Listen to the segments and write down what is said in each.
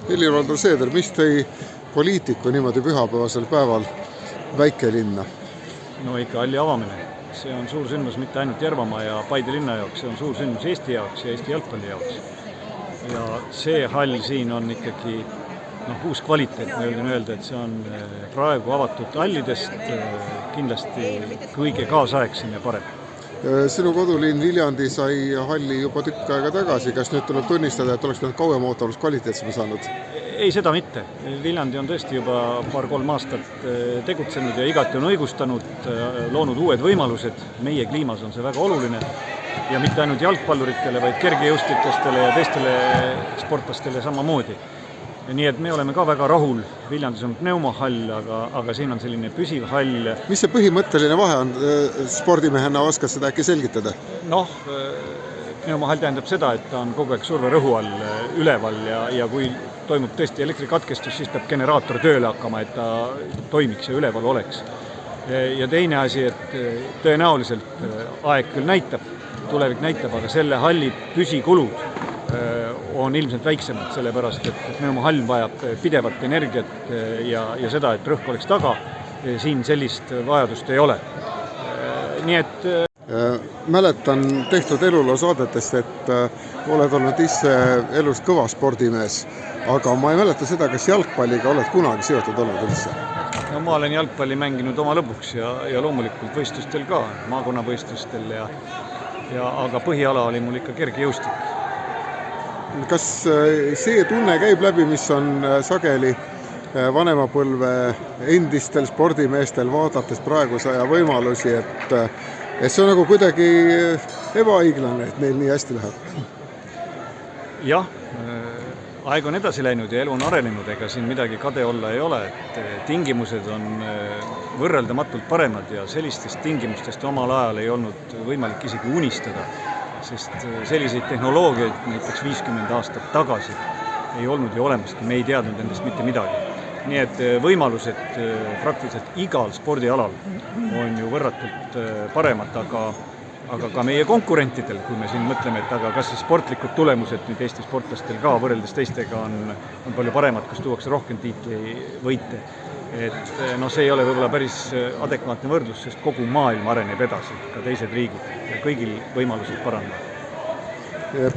Helir-Valdor Seeder, mis tõi poliitiku niimoodi pühapäevasel päeval väikelinna? No ikka halli avamine. See on suur sündmus mitte ainult Järvamaa ja Paide linna jaoks, see on suur sündmus Eesti jaoks ja Eesti jalgpalli jaoks. Ja see hall siin on ikkagi uus kvaliteet, ma julgen öelda, et see on praegu avatud hallidest kindlasti kõige kaasaegsem ja parem. Sinu kodulinn Viljandi sai halli juba tükk aega tagasi. Kas nüüd tuleb tunnistada, et oleks pidanud kauem oota, oleks kvaliteetsema saanud? Ei, seda mitte. Viljandi on tõesti juba 2-3 aastat tegutsenud ja igati on õigustanud, loonud uued võimalused. Meie kliimas on see väga oluline ja mitte ainult jalgpalluritele, vaid kergejõustikestele ja teistele sportlastele samamoodi. Nii et me oleme ka väga rahul. Viljandis on pneumohall, aga siin on selline püsiv hall. Mis see põhimõtteline vahe on? Spordimehena oskad seda äkki selgitada? Pneumohall tähendab seda, et ta on kogu aeg surverõhu all üleval ja kui toimub tõesti elektrikatkestus, siis peab generaator tööle hakkama, et ta toimiks ja üleval oleks. Ja teine asi, et tõenäoliselt aeg küll näitab, tulevik näitab, aga selle halli püsikulud on ilmselt väiksemad, sellepärast, et pneumohall vajab pidevat energiat ja seda, et rõhk oleks taga, siin sellist vajadust ei ole. Nii et mäletan tehtud eluloo saadetest, et oled olnud ise elus kõva spordimees, aga ma ei mäleta seda, kas jalgpalliga oled kunagi seotud olnud üldse? No, ma olen jalgpalli mänginud oma lõbuks ja loomulikult võistlustel ka, maakonnavõistlustel aga põhiala oli mul ikka kergejõustik. Kas see tunne käib läbi, mis on sageli vanemapõlve endistel spordimeestel vaadates praeguse aja võimalusi, et see on nagu kuidagi ebaõiglane, et neil nii hästi läheb? Jah, aeg on edasi läinud ja elu on arenenud, ega siin midagi kade olla ei ole, et tingimused on võrreldamatult paremad ja sellistest tingimustest omal ajal ei olnud võimalik isegi unistada, sest selliseid tehnoloogiaid näiteks 50 aastat tagasi ei olnud ju olemaski, me ei teadnud endast mitte midagi. Nii et võimalused praktiliselt igal spordialal on ju võrratult paremad, aga ka meie konkurentidel, kui me siin mõtleme, et aga kas sportlikud tulemused nüüd Eesti sportlastel ka võrreldes teistega on palju paremad, kas tuuakse rohkem tiitli võite. Et see ei ole võib-olla päris adekvaatne võrdlus, sest kogu maailm areneb edasi, ka teised riigid ja kõigil võimalused paranevad.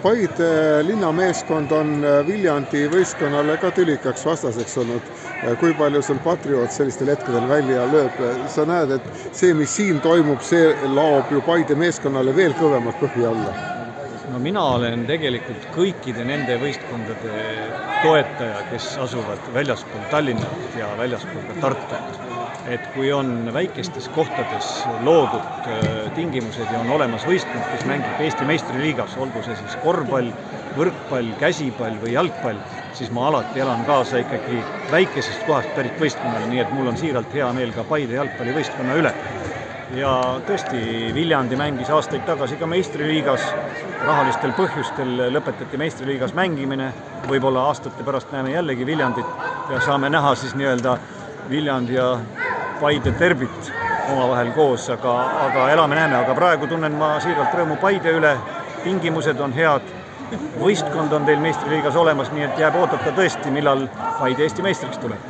Paide linnameeskond on Viljandi võistkonnale ka tülikaks vastaseks olnud. Kui palju sul Patriot sellistel hetkedel välja lööb? Sa näed, et see, mis siin toimub, see laob ju Paide meeskonnale veel kõvemat põhi alla. No mina olen tegelikult kõikide nende võistkondade toetaja, kes asuvad väljaspool Tallinnat ja väljaspool ka Tartut. Et kui on väikestes kohtades loodud tingimused ja on olemas võistkond, kes mängib Eesti meistriliigas, olgu see siis korvpall, võrkpall, käsipall või jalgpall, siis ma alati elan kaasa ikkagi väikesest kohast pärit võistkonnale, nii et mul on siiralt hea meel ka Paide jalgpallivõistkonna üle. Ja tõesti, Viljandi mängis aastaid tagasi ka meistriliigas, rahalistel põhjustel lõpetati meistriliigas mängimine, võib-olla aastate pärast näeme jällegi Viljandit ja saame näha siis nii-öelda Viljandi ja Paide derbit omavahel koos, aga elame-näeme, aga praegu tunnen ma siiralt rõõmu Paide üle, tingimused on head, võistkond on teil meistriliigas olemas, nii et jääb oodata tõesti, millal Paide Eesti meistriks tuleb.